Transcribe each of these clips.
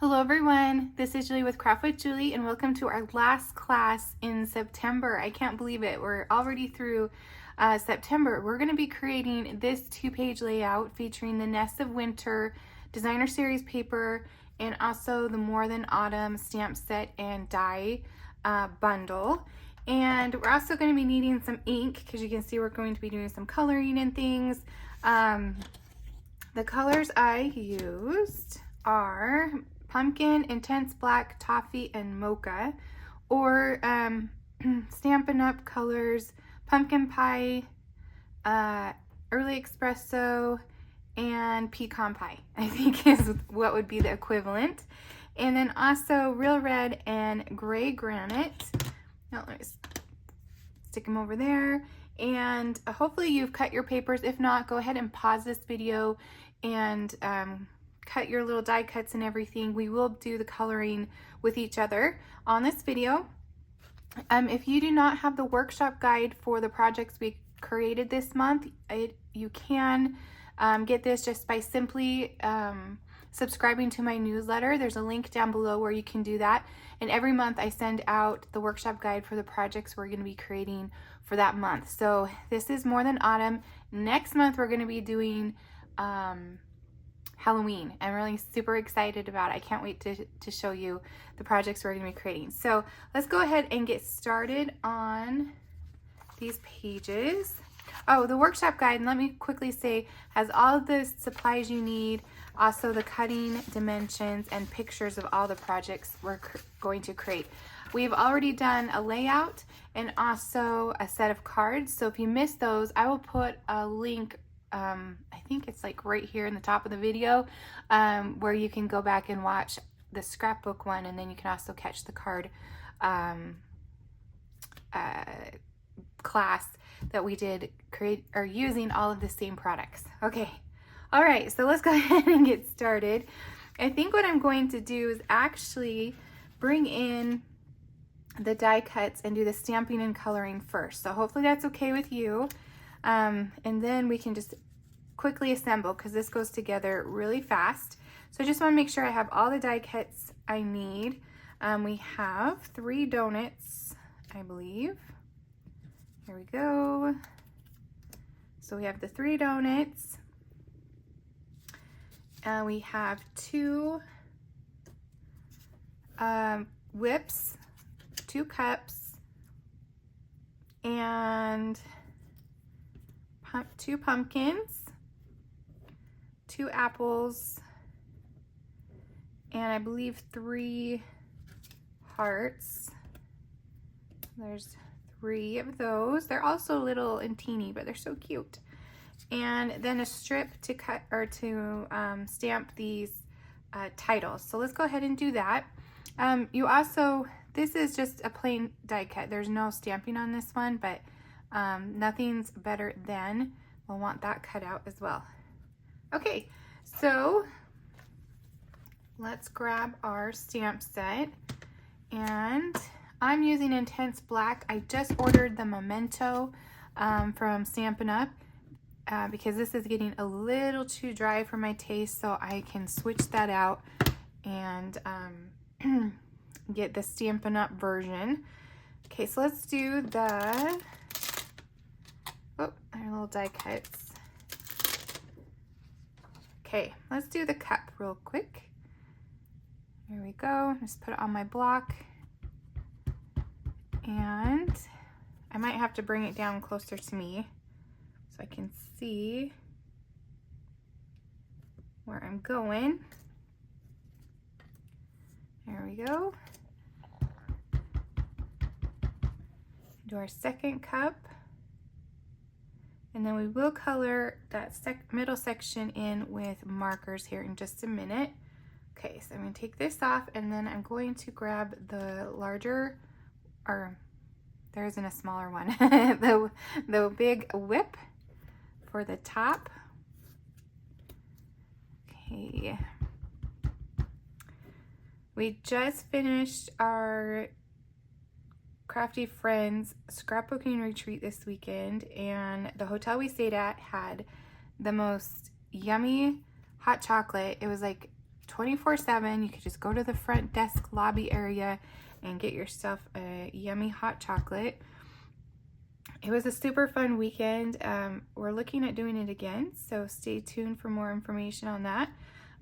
Hello everyone, this is Julie with Craft with Julie and welcome to our last class in September. I can't believe it. We're already through September. We're going to be creating this 2-page layout featuring the Nest of Winter Designer Series paper and also the More Than Autumn stamp set and die bundle. And we're also going to be needing some ink because you can see we're going to be doing some coloring and things. The colors I used are Pumpkin, Intense Black, Toffee, and Mocha, or Stampin' Up! Colors, Pumpkin Pie, Early Espresso, and Pecan Pie, I think is what would be the equivalent. And then also Real Red and Gray Granite. Now let me stick them over there. And hopefully you've cut your papers. If not, go ahead and pause this video and cut your little die cuts and everything. We will do the coloring with each other on this video. If you do not have the workshop guide for the projects we created this month, you can get this just by simply subscribing to my newsletter. There's a link down below where you can do that. And every month I send out the workshop guide for the projects we're going to be creating for that month. So this is More Than Autumn. Next month we're going to be doing Halloween. I'm really super excited about it. I can't wait to show you the projects we're going to be creating. So let's go ahead and get started on these pages. Oh, the workshop guide, let me quickly say, has all of the supplies you need, also the cutting dimensions and pictures of all the projects we're going to create. We've already done a layout and also a set of cards. So if you missed those, I will put a link, I think it's like right here in the top of the video, where you can go back and watch the scrapbook one, and then you can also catch the card class that we did using all of the same products. Okay, all right, so let's go ahead and get started. I think what I'm going to do is actually bring in the die cuts and do the stamping and coloring first. So hopefully that's okay with you. And then we can just quickly assemble because this goes together really fast. So I just want to make sure I have all the die cuts I need. We have 3 donuts, I believe. Here we go. So we have the 3 donuts. We have 2 whips, 2 cups, and 2 pumpkins, 2 apples, and I believe 3 hearts. There's 3 of those. They're also little and teeny, but they're so cute. And then a strip to cut or to stamp these titles. So let's go ahead and do that. You also, this is just a plain die cut. There's no stamping on this one, but nothing's better than, we'll want that cut out as well. Okay, so let's grab our stamp set, and I'm using Intense Black. I just ordered the Memento from Stampin' Up! Because this is getting a little too dry for my taste, so I can switch that out and get the Stampin' Up! Version. Okay, so let's do the, oh, our little die cuts. Okay, let's do the cup real quick. Here we go. Just put it on my block. And I might have to bring it down closer to me so I can see where I'm going. There we go. Do our second cup. And then we will color that middle section in with markers here in just a minute. Okay, so I'm going to take this off, and then I'm going to grab the larger, or there isn't a smaller one, the big whip for the top. Okay. We just finished our Crafty Friends scrapbooking retreat this weekend, and the hotel we stayed at had the most yummy hot chocolate. It was like 24/7. You could just go to the front desk lobby area and get yourself a yummy hot chocolate. It was a super fun weekend. We're looking at doing it again, so stay tuned for more information on that.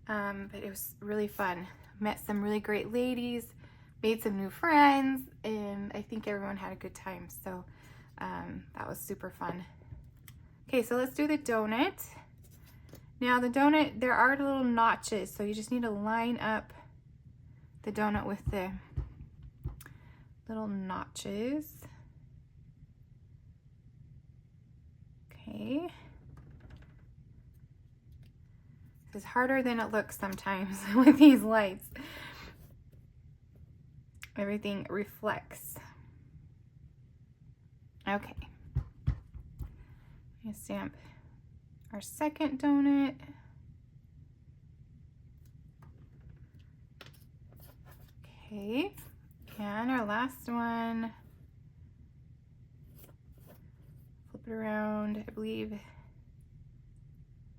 But it was really fun. Met some really great ladies, made some new friends, and I think everyone had a good time. So that was super fun. Okay, so let's do the donut. Now the donut, there are little notches, so you just need to line up the donut with the little notches. Okay. It's harder than it looks sometimes with these lights. Everything reflects. Okay. I'm gonna stamp our second donut. Okay. And our last one. Flip it around. I believe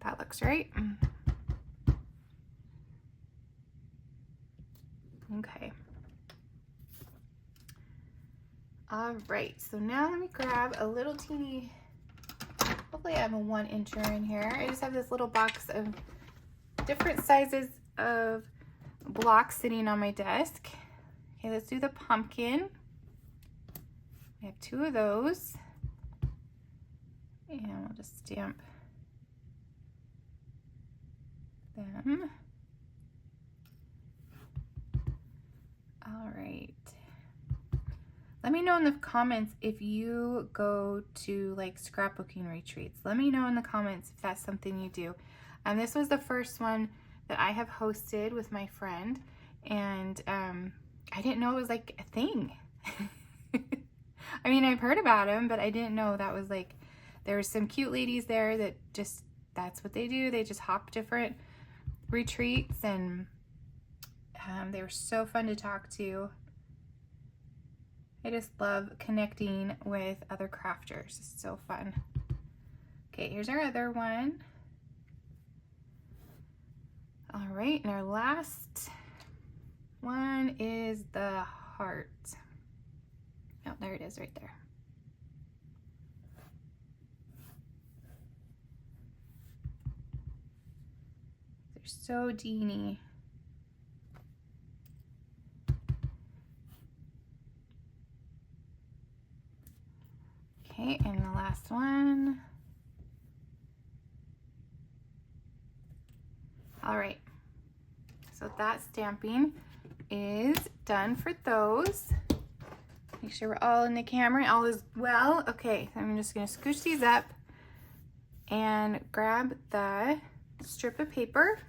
that looks right. Okay. All right, so now let me grab a little teeny, hopefully I have a 1-incher in here. I just have this little box of different sizes of blocks sitting on my desk. Okay, let's do the pumpkin. I have 2 of those. And we'll just stamp them. All right. Let me know in the comments if you go to like scrapbooking retreats. Let me know in the comments if that's something you do. This was the first one that I have hosted with my friend, and I didn't know it was like a thing. I mean, I've heard about them, but I didn't know that was like, there were some cute ladies there that just, that's what they do. They just hop different retreats, and they were so fun to talk to. I just love connecting with other crafters. It's so fun. Okay, here's our other one. All right, and our last one is the heart. Oh, there it is right there. They're so teeny. Okay, and the last one. All right, so that stamping is done for those. Make sure we're all in the camera, all is well. Okay, I'm just gonna scooch these up and grab the strip of paper.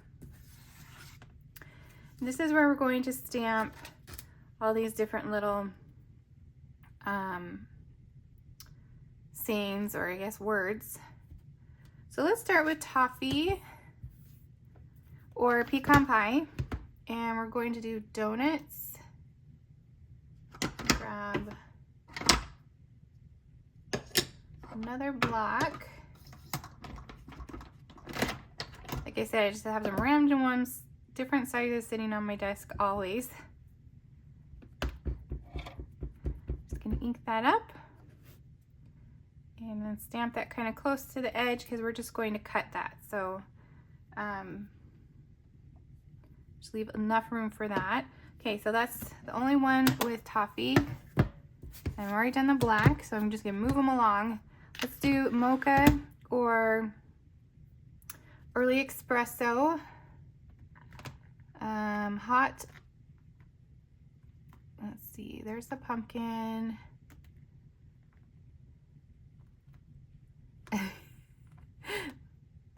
This is where we're going to stamp all these different little sayings, or I guess words. So let's start with toffee or pecan pie, and we're going to do donuts. Grab another block. Like I said, I just have them random ones, different sizes sitting on my desk always. Just gonna ink that up and then stamp that kind of close to the edge because we're just going to cut that. So just leave enough room for that. Okay, so that's the only one with toffee. I've already done the black, so I'm just gonna move them along. Let's do mocha or early espresso. Hot. Let's see, there's the pumpkin.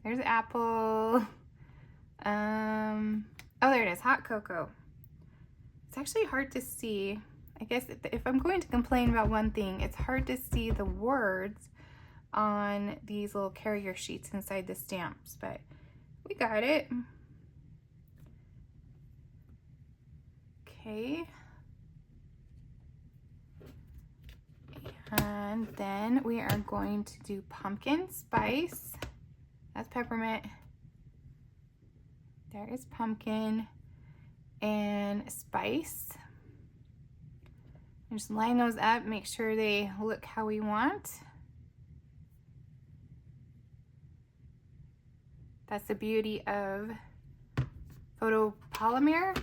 There's apple. Oh, there it is, hot cocoa. It's actually hard to see. I guess if I'm going to complain about one thing, it's hard to see the words on these little carrier sheets inside the stamps, but we got it. Okay. And then we are going to do pumpkin spice. That's peppermint. There is pumpkin and spice. Just line those up, make sure they look how we want. That's the beauty of photopolymer.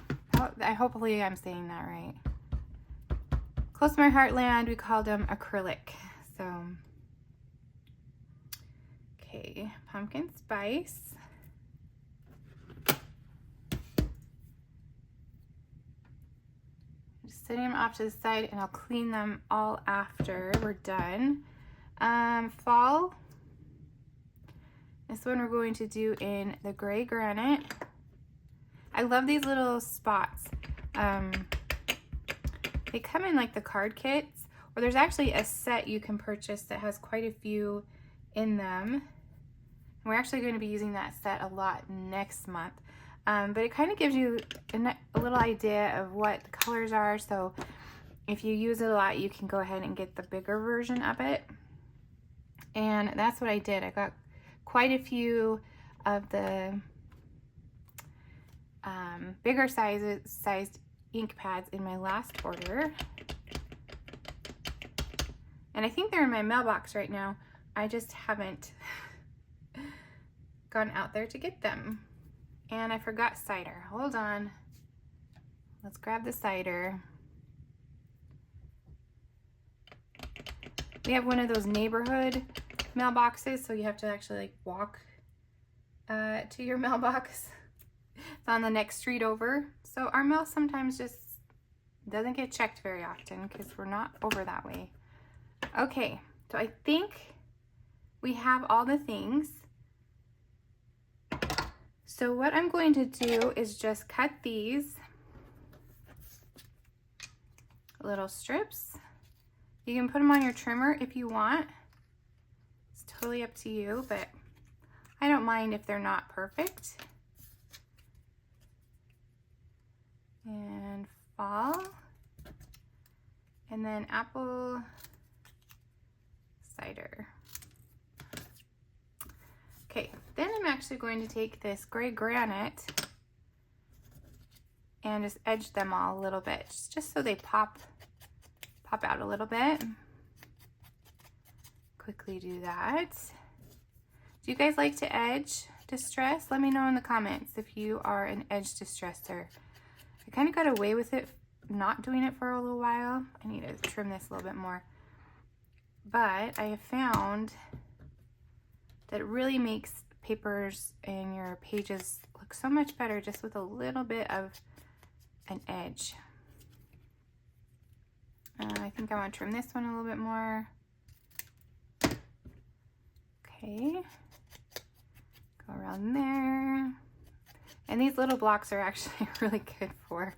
Hopefully I'm saying that right. Close to my heartland, we called them acrylic. So, okay, pumpkin spice. Just setting them off to the side, and I'll clean them all after we're done. Fall. This one we're going to do in the gray granite. I love these little spots. They come in like the card kits, or there's actually a set you can purchase that has quite a few in them. And we're actually going to be using that set a lot next month. But it kind of gives you a little idea of what the colors are. So if you use it a lot, you can go ahead and get the bigger version of it. And that's what I did. I got quite a few of the bigger sized ink pads in my last order. And I think they're in my mailbox right now. I just haven't gone out there to get them. And I forgot cider. Hold on. Let's grab the cider. We have one of those neighborhood mailboxes, so you have to actually like walk to your mailbox. It's on the next street over. So our mail sometimes just doesn't get checked very often because we're not over that way. Okay, so I think we have all the things. So what I'm going to do is just cut these little strips. You can put them on your trimmer if you want. It's totally up to you, but I don't mind if they're not perfect. And fall. And then apple cider. Okay, then I'm actually going to take this gray granite and just edge them all a little bit, just so they pop out a little bit. Quickly do that. Do you guys like to edge distress? Let me know in the comments if you are an edge distresser. I kind of got away with it, not doing it for a little while. I need to trim this a little bit more. But I have found that it really makes papers and your pages look so much better just with a little bit of an edge. I think I want to trim this one a little bit more. Okay, go around there. And these little blocks are actually really good for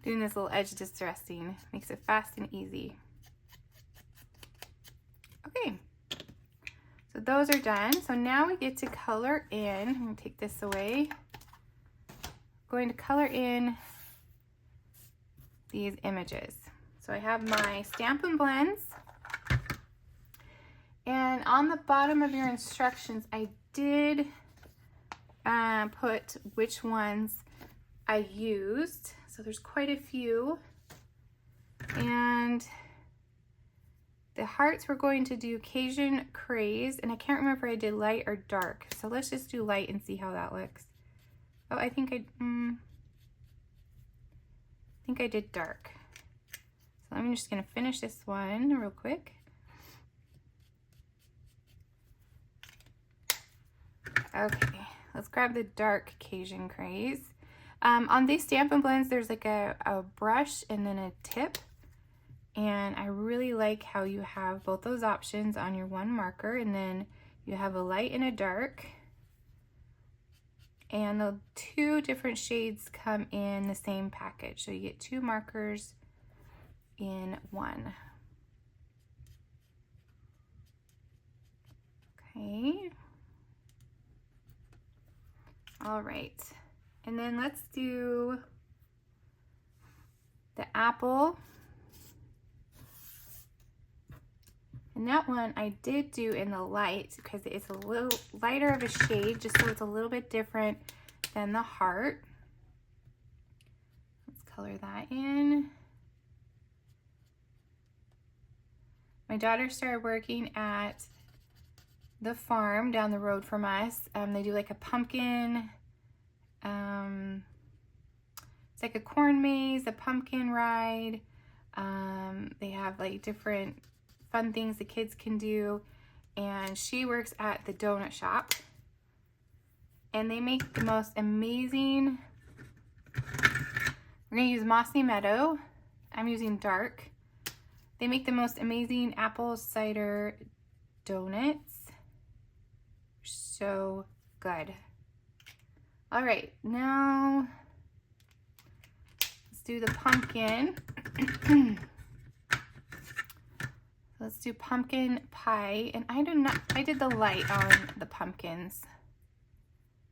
doing this little edge distressing. Makes it fast and easy. Okay, so those are done. So now we get to color in. I'm going to take this away. I'm going to color in these images. So I have my Stampin' Blends. And on the bottom of your instructions, I did put which ones I used. So there's quite a few. And the hearts we're going to do Cajun Craze, and I can't remember if I did light or dark. So let's just do light and see how that looks. Oh, I think I did dark. So I'm just gonna finish this one real quick. Okay, let's grab the dark Cajun Craze. On these Stampin' Blends, there's like a brush and then a tip. And I really like how you have both those options on your one marker, and then you have a light and a dark. And the two different shades come in the same package. So you get two markers in one. Okay. All right. And then let's do the apple. And that one I did do in the light because it's a little lighter of a shade, just so it's a little bit different Then the heart. Let's color that in. My daughter started working at the farm down the road from us. They do like a pumpkin, it's like a corn maze, a pumpkin ride. They have like different fun things the kids can do. And she works at the donut shop. And they make the most amazing, we're gonna use Mossy Meadow. I'm using dark. They make the most amazing apple cider donuts. So good. All right, now let's do the pumpkin. Let's do pumpkin pie. And I did the light on the pumpkins.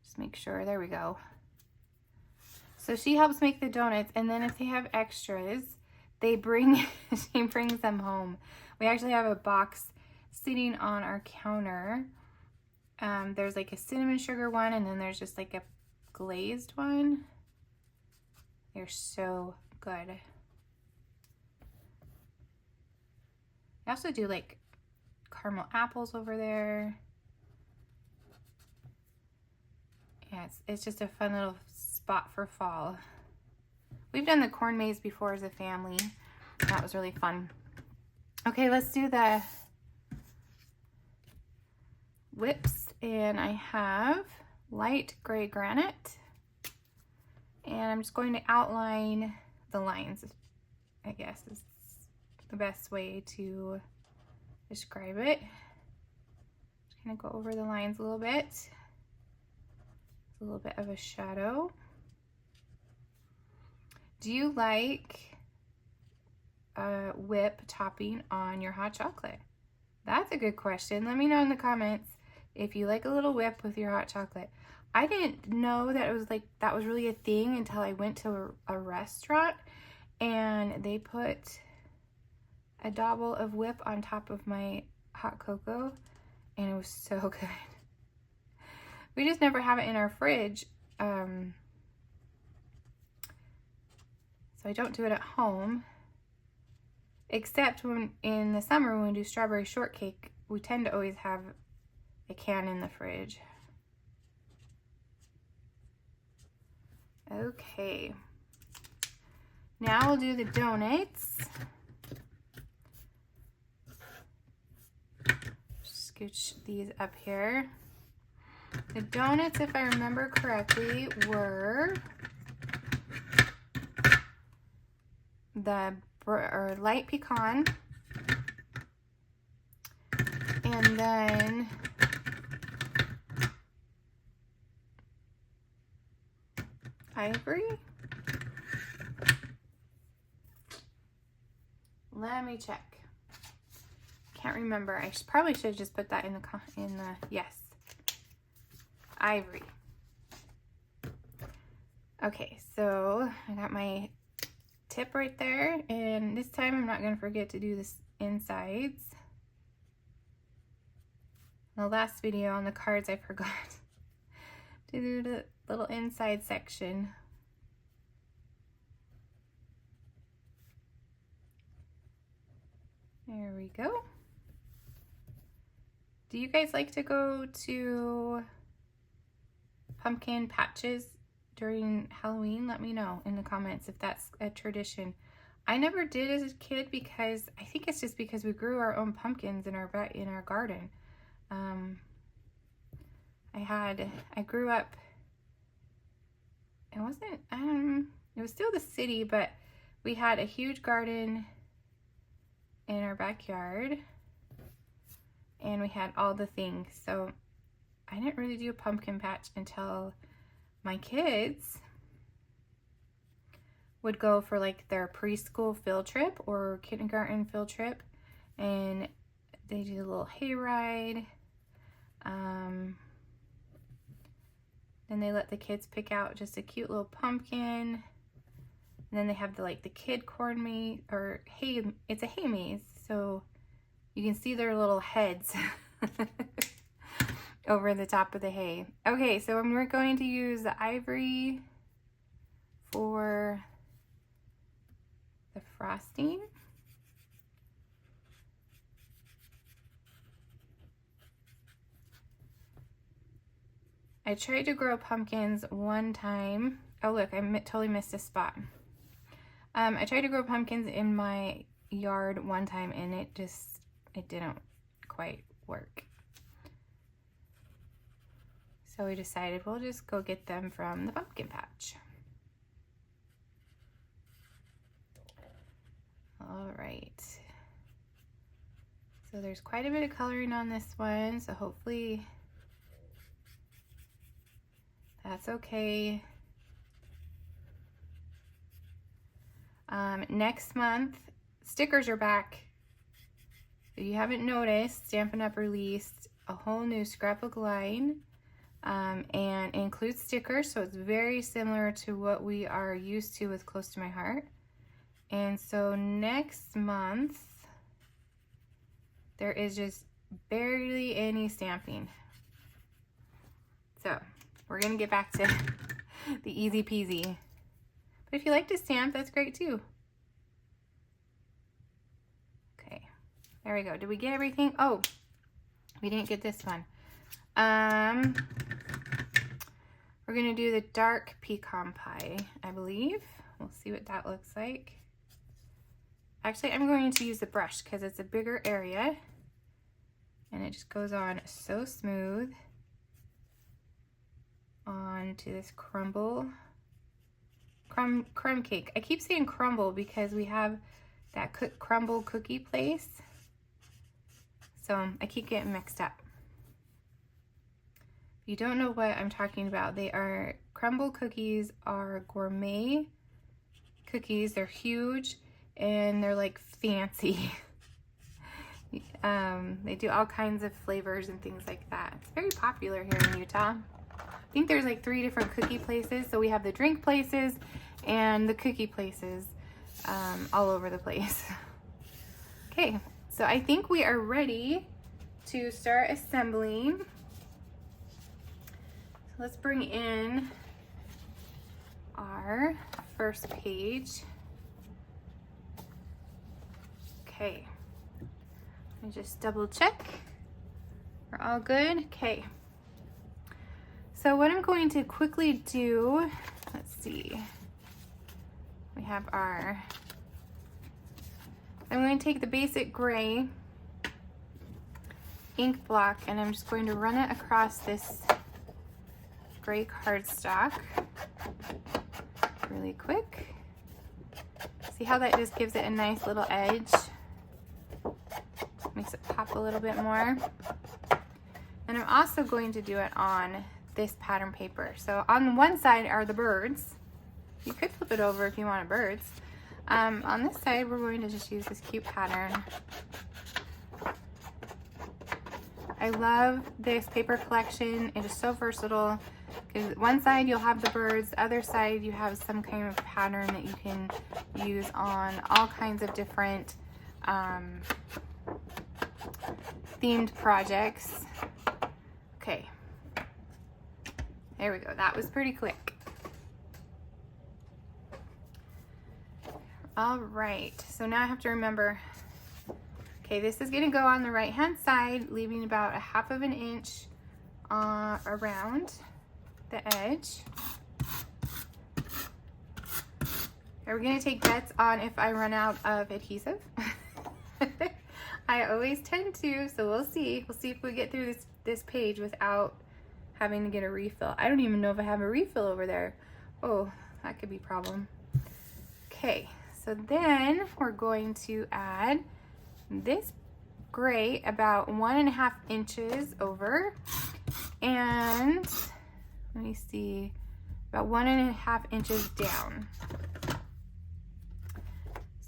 Just make sure, there we go. So she helps make the donuts, and then if they have extras, she brings them home. We actually have a box sitting on our counter. There's like a cinnamon sugar one, and then there's just like a glazed one. They're so good. I also do like caramel apples over there. Yeah, it's just a fun little spot for fall. We've done the corn maze before as a family. That was really fun. Okay, let's do the whips. And I have light gray granite. And I'm just going to outline the lines, I guess is the best way to describe it. Just gonna go over the lines a little bit. A little bit of a shadow. Do you like whip topping on your hot chocolate? That's a good question. Let me know in the comments if you like a little whip with your hot chocolate. I didn't know that it was like that was really a thing until I went to a restaurant and they put a dabble of whip on top of my hot cocoa, and it was so good. We just never have it in our fridge. So I don't do it at home, except when in the summer when we do strawberry shortcake, we tend to always have a can in the fridge. Okay, now we'll do the donuts. Scooch these up here. The donuts, if I remember correctly, were the light pecan, and then ivory. Let me check. Can't remember. I probably should have just put that in the yes, ivory. Okay, so I got my tip right there, and this time I'm not going to forget to do this insides. In the last video on the cards I forgot to do the little inside section. There we go. Do you guys like to go to pumpkin patches during Halloween? Let me know in the comments if that's a tradition. I never did as a kid because I think it's just because we grew our own pumpkins in our garden. I grew up, it was still the city, but we had a huge garden in our backyard, and we had all the things. So I didn't really do a pumpkin patch until my kids would go for like their preschool field trip or kindergarten field trip, and they do a little hayride. Then they let the kids pick out just a cute little pumpkin. And then they have the kid corn maze, or hay, it's a hay maze, so you can see their little heads. over the top of the hay. Okay, so we're going to use the ivory for the frosting. I tried to grow pumpkins one time. Oh look, I totally missed a spot. I tried to grow pumpkins in my yard one time and it didn't quite work. So we decided we'll just go get them from the pumpkin patch. All right. So there's quite a bit of coloring on this one, so hopefully that's okay. Next month, stickers are back. If you haven't noticed, Stampin' Up! Released a whole new scrapbook line and includes stickers, so it's very similar to what we are used to with Close to My Heart. And so next month, there is just barely any stamping. So we're gonna get back to the easy peasy. But if you like to stamp, that's great too. Okay, there we go. Did we get everything? Oh, we didn't get this one. We're gonna do the dark pecan pie, I believe. We'll see what that looks like. Actually, I'm going to use the brush because it's a bigger area and it just goes on so smooth onto this crumb cake. I keep saying crumble because we have that crumble cookie place, so I keep getting mixed up. If you don't know what I'm talking about, crumble cookies are gourmet cookies. They're huge and they're like fancy. They do all kinds of flavors and things like that. It's very popular here in Utah. I think there's like 3 different cookie places. So we have the drink places and the cookie places all over the place. Okay, so I think we are ready to start assembling. So let's bring in our first page. Okay, let me just double check. We're all good. Okay. So what I'm going to quickly do, let's see. We have I'm going to take the basic gray ink block and I'm just going to run it across this gray cardstock really quick. See how that just gives it a nice little edge? Makes it pop a little bit more. And I'm also going to do it on this pattern paper. So on one side are the birds. You could flip it over if you wanted birds. On this side, we're going to just use this cute pattern. I love this paper collection. It is so versatile because one side you'll have the birds, the other side you have some kind of pattern that you can use on all kinds of different themed projects. Okay, there we go. That was pretty quick. All right, so now I have to remember, okay, this is gonna go on the right hand side, leaving about 1/2 inch around the edge. Are we gonna take bets on if I run out of adhesive? I always tend to, so we'll see. We'll see if we get through this page without having to get a refill. I don't even know if I have a refill over there. Oh, that could be a problem. Okay, so then we're going to add this gray about 1.5 inches over, and let me see, about 1.5 inches down.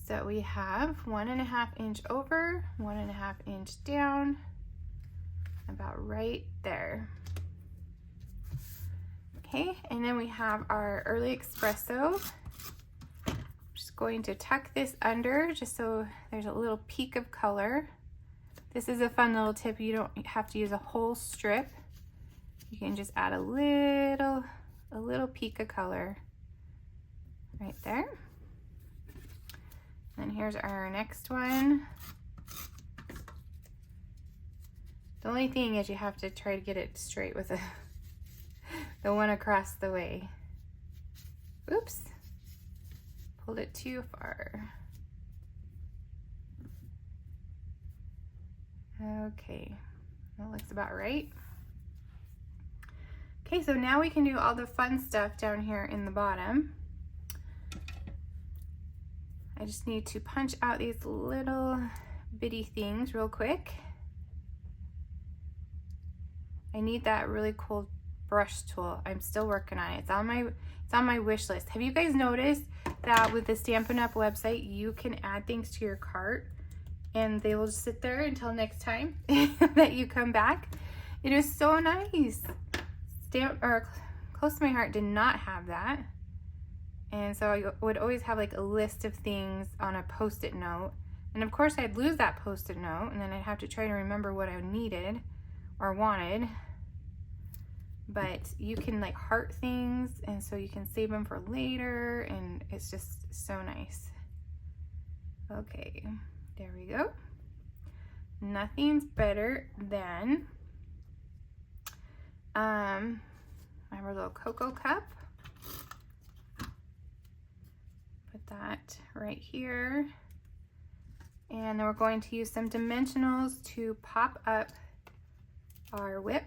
So we have 1.5 inch over, 1.5 inch down, about right there. Okay, and then we have our early espresso. I'm just going to tuck this under just so there's a little peak of color. This is a fun little tip. You don't have to use a whole strip. you can just add a little peak of color right there. And here's our next one. The only thing is you have to try to get it straight with the one across the way. Oops, pulled it too far. Okay, that looks about right. Okay, so now we can do all the fun stuff down here in the bottom. I just need to punch out these little bitty things real quick. I need that really cool brush tool. I'm still working on it. It's on my wish list. Have you guys noticed that with the Stampin' Up website, you can add things to your cart and they will just sit there until next time that you come back? It is so nice. Close to My Heart did not have that. And so I would always have like a list of things on a Post-it note. And of course I'd lose that Post-it note and then I'd have to try to remember what I needed or wanted. But you can like heart things, and so you can save them for later, and it's just so nice. Okay, there we go. Nothing's better than my little cocoa cup. Put that right here. And then we're going to use some dimensionals to pop up our whip.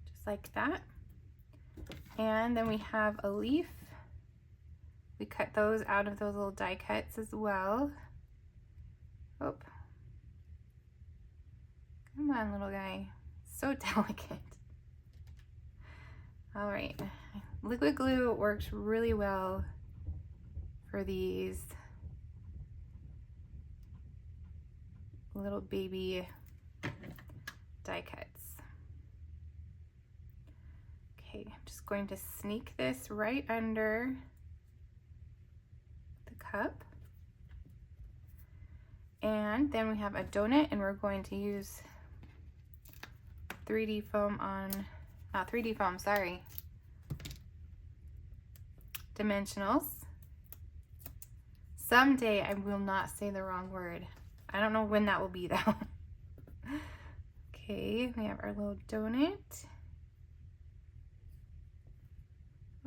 Just like that. And then we have a leaf. We cut those out of those little die cuts as well. Oh. Come on, little guy. So delicate. All right. Liquid glue works really well for these little baby die cuts. Okay, I'm just going to sneak this right under the cup. And then we have a donut, and we're going to use 3D foam on, not 3D foam, sorry, Dimensionals. Someday I will not say the wrong word. I don't know when that will be though. Okay, we have our little donut.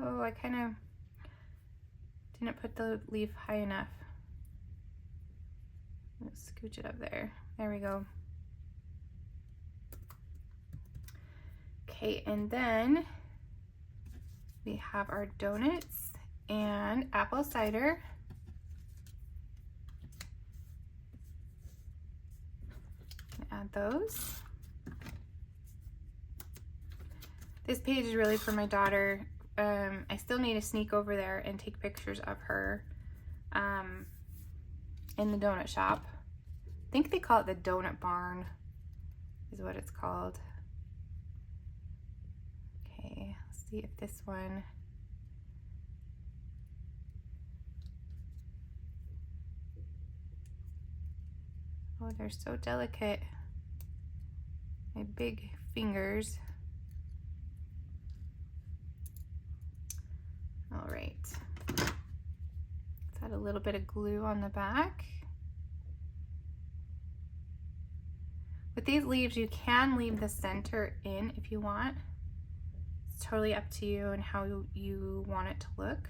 Oh, I kind of didn't put the leaf high enough. Let's scooch it up there. There we go. Okay, and then we have our donuts and apple cider. Add those. This page is really for my daughter. I still need to sneak over there and take pictures of her in the donut shop. I think they call it the Donut Barn is what it's called. Okay, let's see if this one. Oh, they're so delicate. My big fingers. All right. Let's add a little bit of glue on the back. With these leaves, you can leave the center in if you want. It's totally up to you and how you want it to look.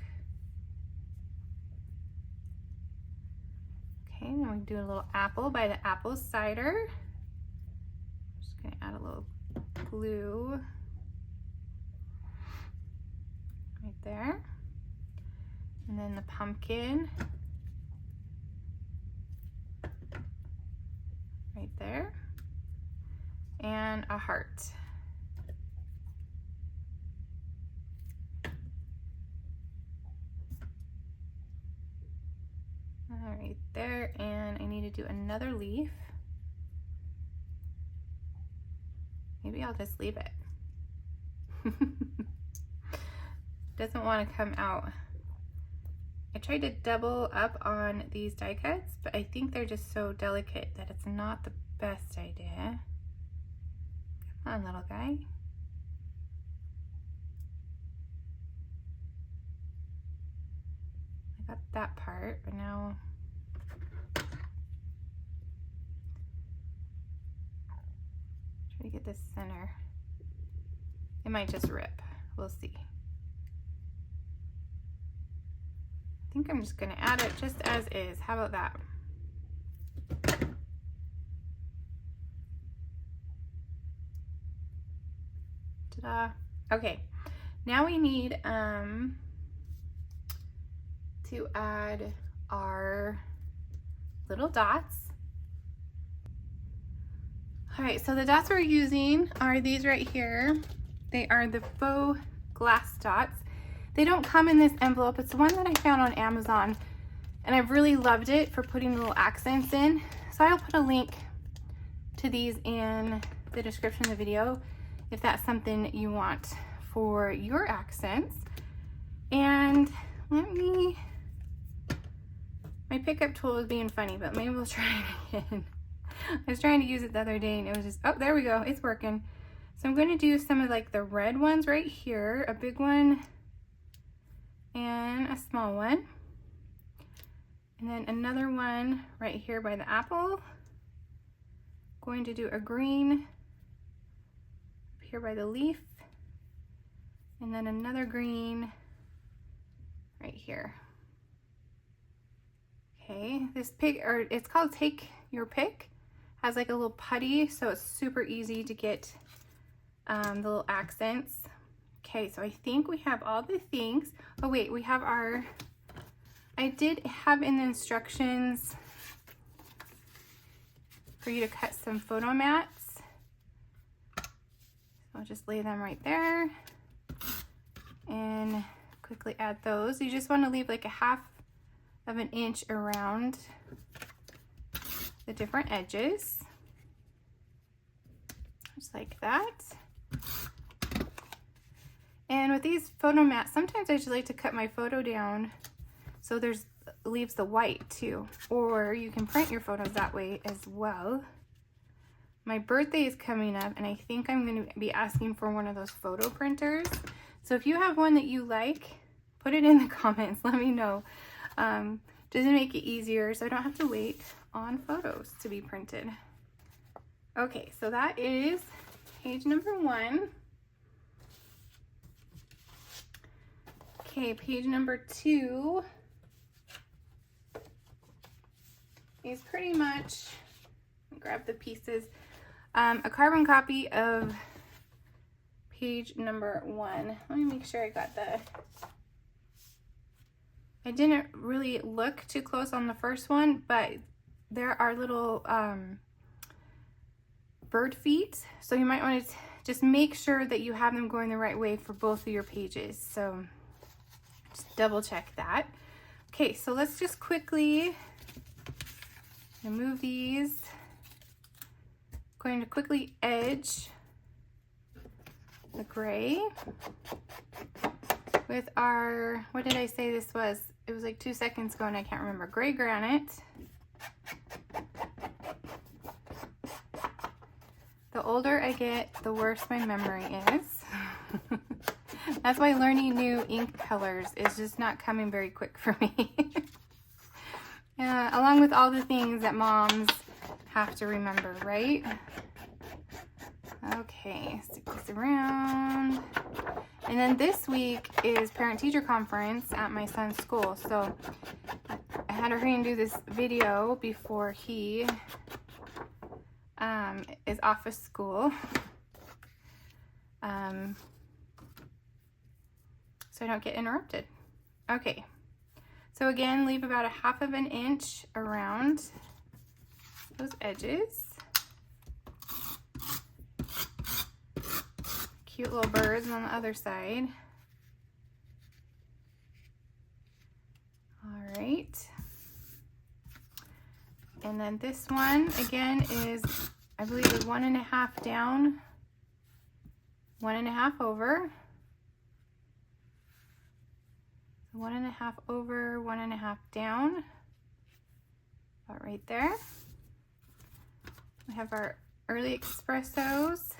Okay, then we do a little apple by the apple cider. I'm just gonna add a little glue right there. And then the pumpkin right there. And a heart. All right there, and I need to do another leaf. Maybe I'll just leave it. Doesn't want to come out. I tried to double up on these die cuts, but I think they're just so delicate that it's not the best idea. Come on, little guy. I got that part, but now try to get this center. It might just rip. We'll see. I think I'm just gonna add it just as is. How about that? Ta-da. Okay, now we need to add our little dots. All right, so the dots we're using are these right here. They are the faux glass dots. They don't come in this envelope. It's the one that I found on Amazon, and I've really loved it for putting little accents in. So I'll put a link to these in the description of the video if that's something you want for your accents. And let me, my pickup tool is being funny, but maybe we'll try it again. I was trying to use it the other day and it was just, oh, there we go, it's working. So I'm going to do some of like the red ones right here, a big one and a small one. And then another one right here by the apple. Going to do a green up here by the leaf. And then another green right here. Okay, this pick, or it's called Take Your Pick, has like a little putty, so it's super easy to get the little accents. Okay, so I think we have all the things. Oh wait, we have our, I did have in the instructions for you to cut some photo mats. So I'll just lay them right there and quickly add those. You just want to leave like a 1/2 inch around the different edges, just like that. And with these photo mats, sometimes I just like to cut my photo down so there's leaves the white too, or you can print your photos that way as well. My birthday is coming up and I think I'm going to be asking for one of those photo printers. So if you have one that you like, put it in the comments, let me know. Doesn't make it easier so I don't have to wait on photos to be printed. Okay, so that is page number 1. Okay, page number 2 is pretty much, grab the pieces, a carbon copy of page number 1. Let me make sure I got the, I didn't really look too close on the first one, but there are little bird feet, so you might want to just make sure that you have them going the right way for both of your pages. So just double check that. Okay, so let's just quickly remove these. Going to quickly edge the gray with our, what did I say this was? It was like 2 seconds ago and I can't remember. Gray granite. The older I get, the worse my memory is. That's why learning new ink colors is just not coming very quick for me. Along with all the things that moms have to remember, right? Okay, stick this around. And then this week is parent-teacher conference at my son's school. So I had her do this video before he is off of school. So I don't get interrupted. Okay, so again, leave about a 1/2 inch around those edges. Cute little birds on the other side. All right. And then this one again is, I believe, is 1.5 down, 1.5 over. 1.5 over, 1.5 down, about right there. We have our early espressos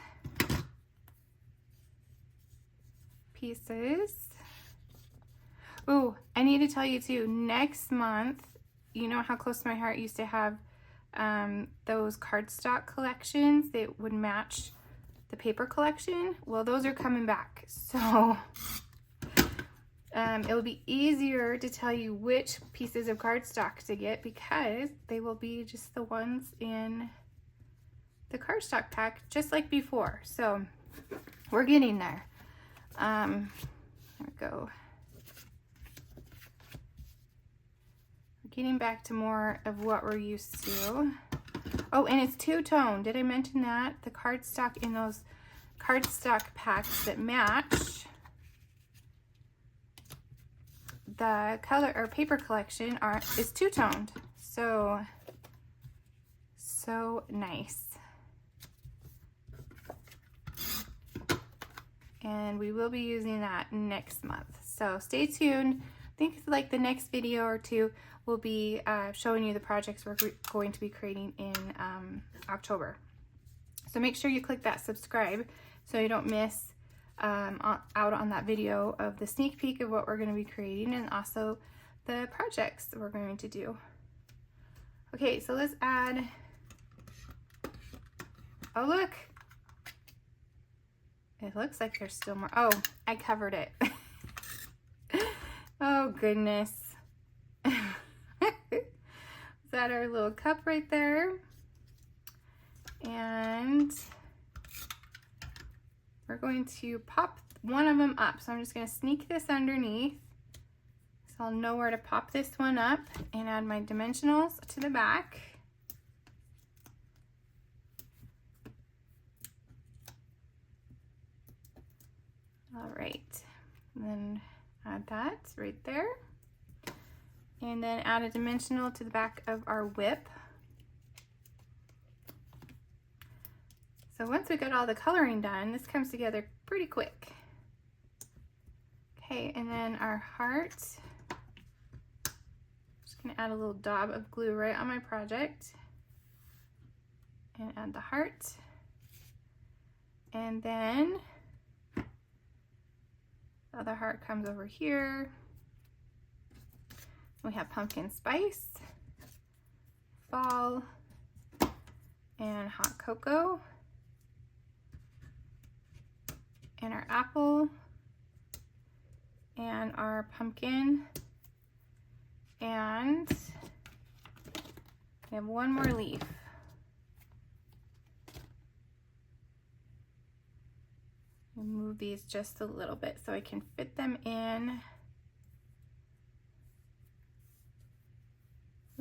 pieces. Oh, I need to tell you too, next month, you know how Close to My Heart used to have those cardstock collections that would match the paper collection? Well, those are coming back. So it will be easier to tell you which pieces of cardstock to get because they will be just the ones in the cardstock pack, just like before. So we're getting there. There we go. We're getting back to more of what we're used to. Oh, and it's two-tone. Did I mention that? The cardstock in those cardstock packs that match the color or paper collection is two-toned. So nice. And we will be using that next month. So stay tuned. I think like the next video or two will be showing you the projects we're going to be creating in October. So make sure you click that subscribe so you don't miss out on that video of the sneak peek of what we're going to be creating and also the projects that we're going to do. Okay, so let's add, oh look, it looks like there's still more. Oh, I covered it. Oh goodness. Is that our little cup right there? And we're going to pop one of them up. So I'm just going to sneak this underneath so I'll know where to pop this one up and add my dimensionals to the back. All right, and then add that right there. And then add a dimensional to the back of our whip. So once we got all the coloring done, this comes together pretty quick. Okay, and then our heart. Just gonna add a little dab of glue right on my project. And add the heart. And then the other heart comes over here. We have pumpkin spice, fall, and hot cocoa, and our apple, and our pumpkin, and we have one more leaf. We'll move these just a little bit so I can fit them in.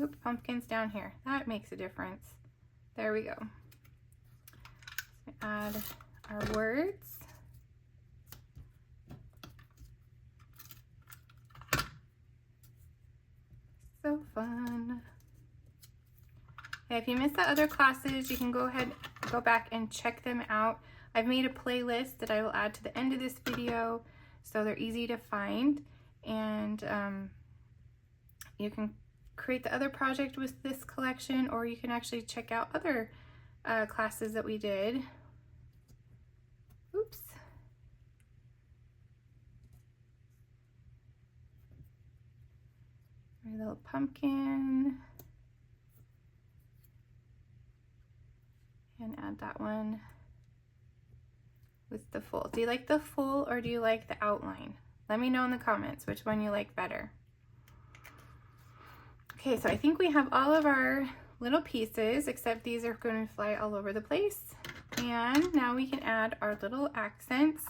Oop, pumpkin's down here. That makes a difference. There we go. So add our words. So fun. Okay, if you missed the other classes, you can go back and check them out. I've made a playlist that I will add to the end of this video so they're easy to find, and you can create the other project with this collection, or you can actually check out other classes that we did. Oops. Our little pumpkin. And add that one with the full. Do you like the full or do you like the outline? Let me know in the comments which one you like better. Okay, so I think we have all of our little pieces, except these are going to fly all over the place. And now we can add our little accents.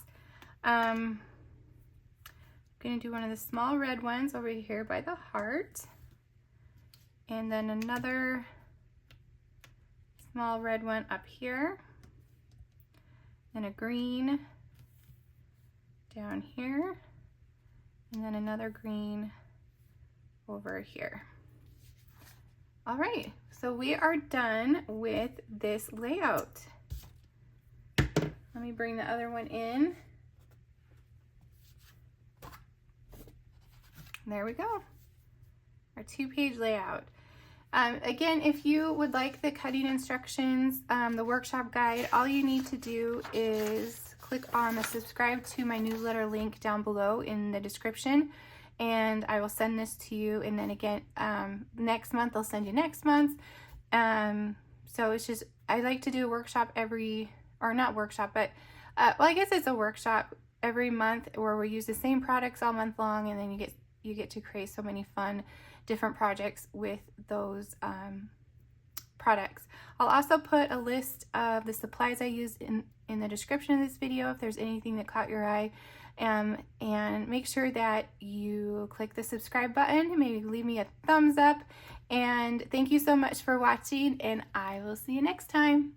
I'm going to do one of the small red ones over here by the heart. And then another small red one up here. And a green down here. And then another green over here. All right, so we are done with this layout. Let me bring the other one in. There we go. Our 2-page layout. Again, if you would like the cutting instructions, the workshop guide, all you need to do is click on the subscribe to my newsletter link down below in the description, and I will send this to you. And then again, next month I'll send you next month. So it's just, I like to do a workshop not workshop, but well, I guess it's a workshop every month where we use the same products all month long, and then you get to create so many fun different projects with those products. I'll also put a list of the supplies I used in the description of this video if there's anything that caught your eye. And make sure that you click the subscribe button, maybe leave me a thumbs up, and thank you so much for watching, and I will see you next time.